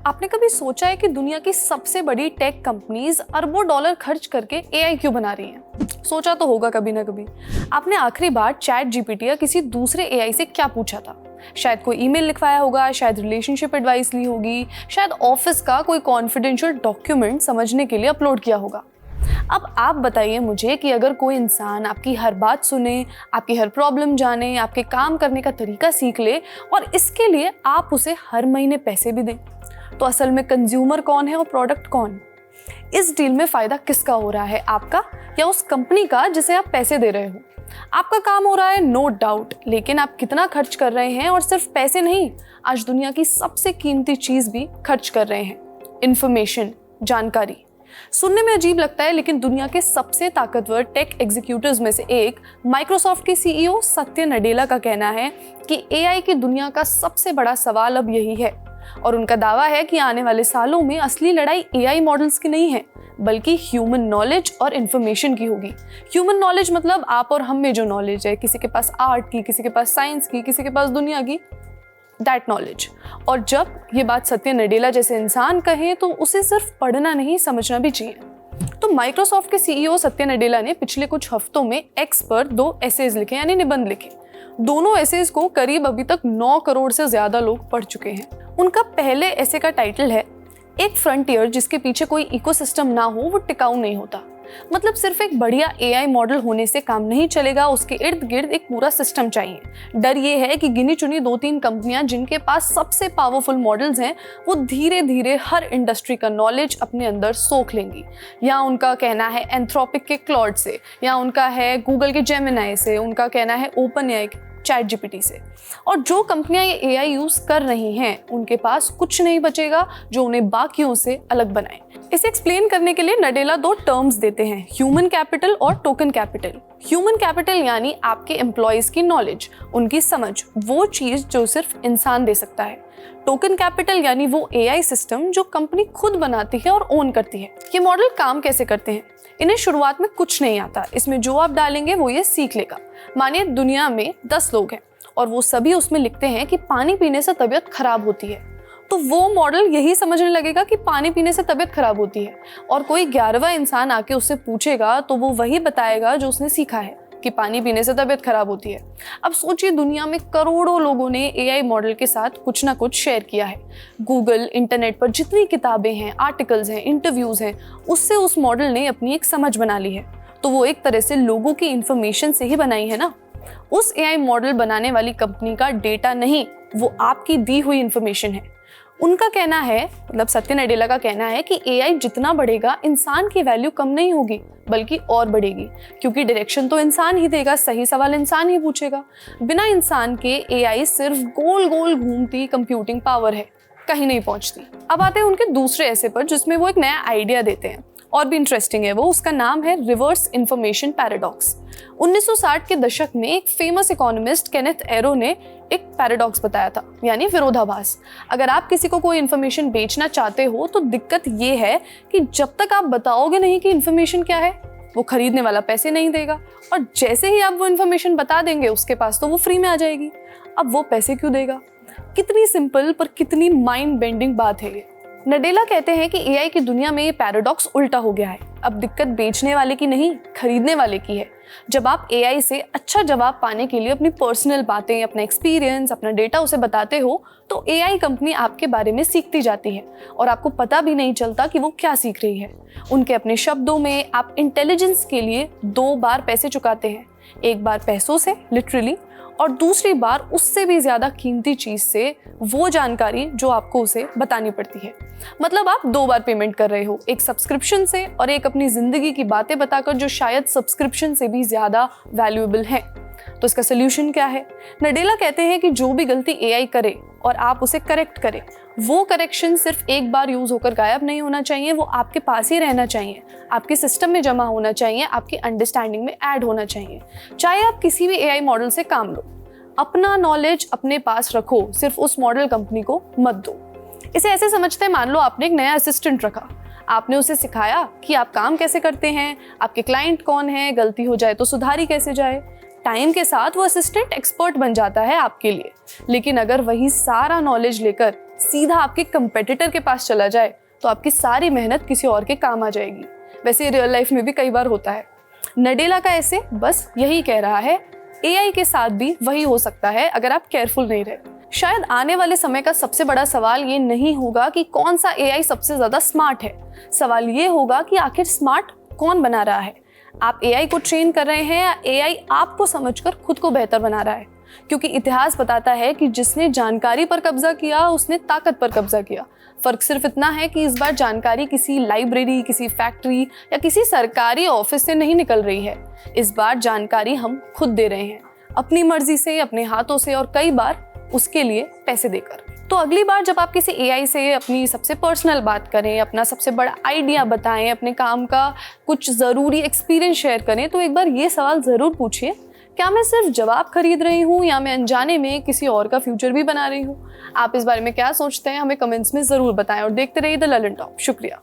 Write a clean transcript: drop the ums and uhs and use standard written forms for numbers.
आपने कभी सोचा है कि दुनिया की सबसे बड़ी टेक कंपनीज अरबों डॉलर खर्च करके एआई क्यों बना रही हैं? सोचा तो होगा कभी ना कभी। आपने आखिरी बार चैट जीपीटी या किसी दूसरे एआई से क्या पूछा था? शायद कोई ईमेल लिखवाया होगा, शायद रिलेशनशिप एडवाइस ली होगी, शायद ऑफिस का कोई कॉन्फिडेंशियल डॉक्यूमेंट समझने के लिए अपलोड किया होगा। अब आप बताइए मुझे कि अगर कोई इंसान आपकी हर बात सुने, आपकी हर प्रॉब्लम जाने, आपके काम करने का तरीका सीख ले और इसके लिए आप उसे हर महीने पैसे भी दें, तो असल में कंज्यूमर कौन है और प्रोडक्ट कौन? इस डील में फायदा किसका हो रहा है, आपका या उस कंपनी का जिसे आप पैसे दे रहे हो? आपका काम हो रहा है नो डाउट, लेकिन आप कितना खर्च कर रहे हैं? और सिर्फ पैसे नहीं, आज दुनिया की सबसे कीमती चीज भी खर्च कर रहे हैं, इंफॉर्मेशन, जानकारी। सुनने में अजीब लगता है, लेकिन दुनिया के सबसे ताकतवर टेक एग्जीक्यूटिव्स में से एक माइक्रोसॉफ्ट के सीईओ सत्य नडेला का कहना है कि एआई की दुनिया का सबसे बड़ा सवाल अब यही है। और उनका दावा है कि आने वाले सालों में असली लड़ाई एआई मॉडल्स की नहीं है, बल्कि ह्यूमन नॉलेज और इन्फॉर्मेशन की होगी। ह्यूमन नॉलेज मतलब आप और हम में जो नॉलेज है, किसी के पास आर्ट की, किसी के पास साइंस की, किसी के पास दुनिया की, दैट नॉलेज। और जब ये बात सत्य नडेला जैसे इंसान कहे तो उसे सिर्फ पढ़ना नहीं, समझना भी चाहिए। तो माइक्रोसॉफ्ट के सीईओ सत्य नडेला ने पिछले कुछ हफ्तों में एक्स पर 2 एसेज लिखे, यानी निबंध लिखे। दोनों एसेज को करीब अभी तक 9 करोड़ से ज्यादा लोग पढ़ चुके हैं। उनका पहले एसे का टाइटल है एक फ्रंटियर जिसके पीछे कोई इकोसिस्टम ना हो वो टिकाऊ नहीं होता। मतलब सिर्फ एक बढ़िया एआई मॉडल होने से काम नहीं चलेगा, उसके इर्द गिर्द एक पूरा सिस्टम चाहिए। डर ये है कि गिनी चुनी 2-3 कंपनियां जिनके पास सबसे पावरफुल मॉडल्स हैं, वो धीरे धीरे हर इंडस्ट्री का नॉलेज अपने अंदर सोख लेंगी। या उनका कहना है एंथ्रोपिक के क्लॉड से, या उनका है गूगल के जेमिनाई से, उनका कहना है ओपन एआई चैट जीपीटी से। और जो कंपनियां ये एआई यूज कर रही हैं, उनके पास कुछ नहीं बचेगा जो उन्हें बाकियों से अलग बनाए। इसे एक्सप्लेन करने के लिए नडेला 2 टर्म्स देते हैं, ह्यूमन कैपिटल और टोकन कैपिटल। ह्यूमन कैपिटल यानी आपके एम्प्लॉयज की नॉलेज, उनकी समझ, वो चीज जो सिर्फ इंसान दे सकता है। टोकन कैपिटल यानी वो एआई सिस्टम जो कंपनी खुद बनाती है और ओन करती है। ये मॉडल काम कैसे करते हैं? इन्हें शुरुआत में कुछ नहीं आता, इसमें जो आप डालेंगे वो ये सीख लेगा। मानिए दुनिया में 10 लोग हैं और वो सभी उसमें लिखते हैं कि पानी पीने से तबीयत खराब होती है, तो वो मॉडल यही समझने लगेगा कि पानी पीने से तबीयत खराब होती है। और कोई 11वां इंसान आके उससे पूछेगा तो वो वही बताएगा जो उसने सीखा है कि पानी पीने से तबीयत खराब होती है। अब सोचिए दुनिया में करोड़ों लोगों ने एआई मॉडल के साथ कुछ ना कुछ शेयर किया है। गूगल, इंटरनेट पर जितनी किताबें हैं, आर्टिकल्स हैं, इंटरव्यूज हैं, उससे उस मॉडल ने अपनी एक समझ बना ली है। तो वो एक तरह से लोगों की इंफॉर्मेशन से ही बनाई है ना। उस एआई मॉडल बनाने वाली कंपनी का डेटा नहीं, वो आपकी दी हुई इंफॉर्मेशन है। उनका कहना है, मतलब सत्य नडेला का कहना है कि एआई जितना बढ़ेगा इंसान की वैल्यू कम नहीं होगी बल्कि और बढ़ेगी, क्योंकि डायरेक्शन तो इंसान ही देगा, सही सवाल इंसान ही पूछेगा। बिना इंसान के एआई सिर्फ गोल गोल घूमती कंप्यूटिंग पावर है, कहीं नहीं पहुंचती। अब आते हैं उनके दूसरे ऐसे पर जिसमें वो एक नया आइडिया देते हैं, और भी इंटरेस्टिंग है वो। उसका नाम है रिवर्स इंफॉर्मेशन पैराडॉक्स। 1960 के दशक में एक फेमस इकोनॉमिस्ट केनेथ एरो ने एक पैराडॉक्स बताया था, यानी विरोधाभास। अगर आप किसी को कोई इन्फॉर्मेशन बेचना चाहते हो तो दिक्कत ये है कि जब तक आप बताओगे नहीं कि इन्फॉर्मेशन क्या है, वो खरीदने वाला पैसे नहीं देगा। और जैसे ही आप वो इन्फॉर्मेशन बता देंगे उसके पास, तो वो फ्री में आ जाएगी। अब वो पैसे क्यों देगा? कितनी सिंपल पर कितनी माइंड बेंडिंग बात है ये। नडेला कहते हैं कि एआई की दुनिया में ये पैराडॉक्स उल्टा हो गया है। अब दिक्कत बेचने वाले की नहीं, खरीदने वाले की है। जब आप एआई से अच्छा जवाब पाने के लिए अपनी पर्सनल बातें, अपना एक्सपीरियंस, अपना डेटा उसे बताते हो, तो एआई कंपनी आपके बारे में सीखती जाती है और आपको पता भी नहीं चलता कि वो क्या सीख रही है। उनके अपने शब्दों में, आप इंटेलिजेंस के लिए 2 बार पैसे चुकाते हैं। एक बार पैसों से लिटरली, और दूसरी बार उससे भी ज्यादा कीमती चीज से, वो जानकारी जो आपको उसे बतानी पड़ती है। मतलब आप 2 बार पेमेंट कर रहे हो, एक सब्सक्रिप्शन से और एक अपनी जिंदगी की बातें बताकर जो शायद सब्सक्रिप्शन से भी ज्यादा वैल्यूएबल है। तो इसका सोल्यूशन क्या है? नडेला कहते हैं कि जो भी गलती एआई करे और आप उसे करेक्ट करें, वो करेक्शन सिर्फ एक बार यूज होकर गायब नहीं होना चाहिए, वो आपके पास ही रहना चाहिए, आपके सिस्टम में जमा होना चाहिए, आपकी अंडरस्टैंडिंग में ऐड होना चाहिए। चाहे आप किसी भी एआई मॉडल से काम लो, अपना नॉलेज अपने पास रखो, सिर्फ उस मॉडल कंपनी को मत दो। इसे ऐसे समझते हैं, मान लो आपने एक नया असिस्टेंट रखा, आपने उसे सिखाया कि आप काम कैसे करते हैं, आपके क्लाइंट कौन है, गलती हो जाए तो सुधारी कैसे जाए। टाइम के साथ वो असिस्टेंट एक्सपर्ट बन जाता है आपके लिए। लेकिन अगर वही सारा नॉलेज लेकर सीधा आपके कंपेटिटर के पास चला जाए तो आपकी सारी मेहनत किसी और के काम आ जाएगी। वैसे रियल लाइफ में भी कई बार होता है। नडेला का ऐसे बस यही कह रहा है, एआई के साथ भी वही हो सकता है अगर आप केयरफुल नहीं रहे। शायद आने वाले समय का सबसे बड़ा सवाल ये नहीं होगा कि कौन सा एआई सबसे ज्यादा स्मार्ट है, सवाल ये होगा कि आखिर स्मार्ट कौन बना रहा है। आप एआई को ट्रेन कर रहे हैं या एआई आपको समझकर खुद को बेहतर बना रहा है? क्योंकि इतिहास बताता है कि जिसने जानकारी पर कब्जा किया उसने ताकत पर कब्जा किया। फर्क सिर्फ इतना है कि इस बार जानकारी किसी लाइब्रेरी, किसी फैक्ट्री या किसी सरकारी ऑफिस से नहीं निकल रही है। इस बार जानकारी हम खुद दे रहे हैं, अपनी मर्जी से, अपने हाथों से, और कई बार उसके लिए पैसे देकर। तो अगली बार जब आप किसी एआई से अपनी सबसे पर्सनल बात करें, अपना सबसे बड़ा आइडिया बताएं, अपने काम का कुछ ज़रूरी एक्सपीरियंस शेयर करें, तो एक बार ये सवाल ज़रूर पूछिए, क्या मैं सिर्फ जवाब खरीद रही हूँ या मैं अनजाने में किसी और का फ्यूचर भी बना रही हूँ? आप इस बारे में क्या सोचते हैं, हमें कमेंट्स में ज़रूर बताएं और देखते रहिए द ललन टॉप। शुक्रिया।